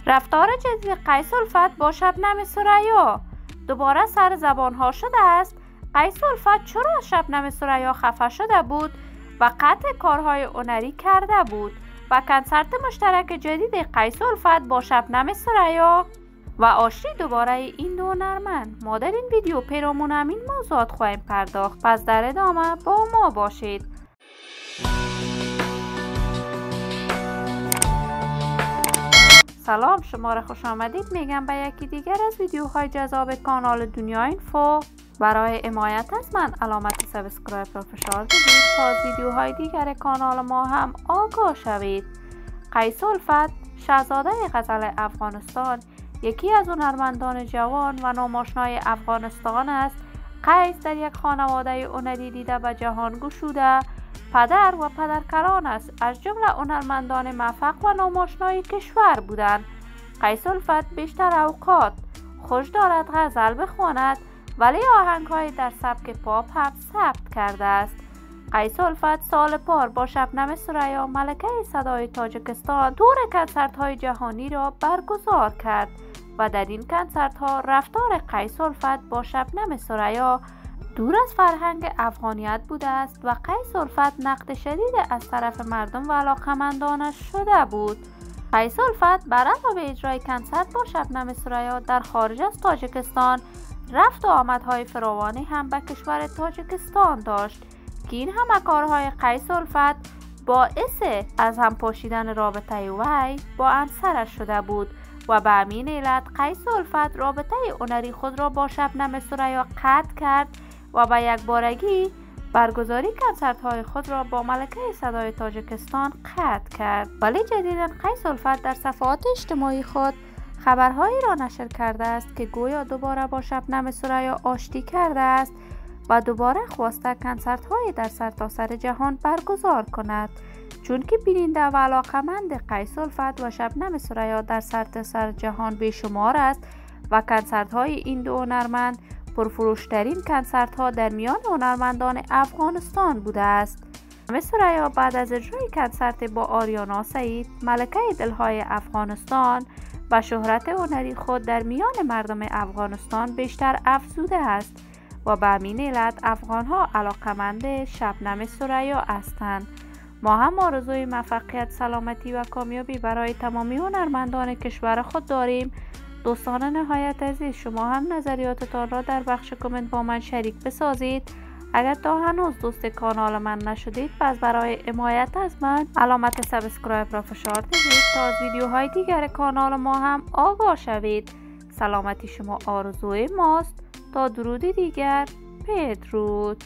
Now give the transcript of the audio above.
رفتار جدید قیس الفت با شبنم ثریا دوباره سر زبان ها شده است. قیس الفت چرا از شبنم ثریا خفه شده بود و قطع کارهای هنری کرده بود و کنسرت مشترک جدید قیس الفت با شبنم ثریا و آشتی دوباره این دو هنرمند. ما در این ویدیو پیرامون همین موضوعات خواهیم پرداخت، پس در ادامه با ما باشید. سلام، شما را خوش آمدید میگم به یکی دیگر از ویدیوهای جذاب کانال دنیا اینفو. برای حمایت از من علامت سابسکرایب را فشار بدید تا از ویدیوهای دیگر کانال ما هم آگاه شوید. قیس الفت، شاهزاده غزل افغانستان، یکی از هنرمندان جوان و ناماشنای افغانستان است. قیس در یک خانواده هنری دیده به جهان گشوده پدر و پدرکلان است، از جمله هنرمندان موفق و ناماشنای کشور بودند. قیس الفت بیشتر اوقات خوش دارد غزل بخواند، ولی آهنگ‌های در سبک پاپ هم ثبت کرده است. قیس الفت سال پار با شبنم ثریا، ملکه صدای تاجیکستان، تور کنسرت‌های جهانی را برگزار کرد و در این کنسرت‌ها رفتار قیس الفت با شبنم ثریا دور از فرهنگ افغانیت بوده است و قیس الفت نقد شدید از طرف مردم و علاقه‌مندانش شده بود. قیس الفت بر علاوه اجرای کنسرت با شبنم ثریا در خارج از تاجیکستان، رفت و آمدهای فراوانی هم به کشور تاجیکستان داشت که این همه کارهای قیس الفت باعث از هم پاشیدن رابطه وی با همسرش شده بود و به همین علت قیس الفت رابطه هنری خود را با شبنم ثریا قطع کرد و به یک بارگی برگزاری کنسرت های خود را با ملکه صدای تاجیکستان قطع کرد. ولی جدیدا قیس الفت در صفحات اجتماعی خود خبرهایی را نشر کرده است که گویا دوباره با شبنم ثریا آشتی کرده است و دوباره خواسته کنسرت های در سرتاسر جهان برگزار کند، چون که بیننده و علاقه‌مند قیس الفت و شبنم ثریا در سرتاسر جهان بیشمار است و کنسرت های این دو هنرمند پرفروشترین کنسرت ها در میان هنرمندان افغانستان بوده است. شبنم ثریا بعد از اجرای کنسرت با آریانا سعید، ملکه دلهای افغانستان، و شهرت هنری خود در میان مردم افغانستان بیشتر افزوده است و به همین علت افغان ها علاقه‌مند شبنم ثریا هستند. ما هم آرزوی موفقیت، سلامتی و کامیابی برای تمامی هنرمندان کشور خود داریم. دوستان نهایت عزیز، شما هم نظریاتتان را در بخش کامنت با من شریک بسازید. اگر تا هنوز دوست کانال من نشدید، پس برای حمایت از من علامت سابسکرایب را فشار دهید تا از ویدیوهای دیگر کانال ما هم آگاه شوید. سلامتی شما آرزوی ماست. تا درودی دیگر، بدرود.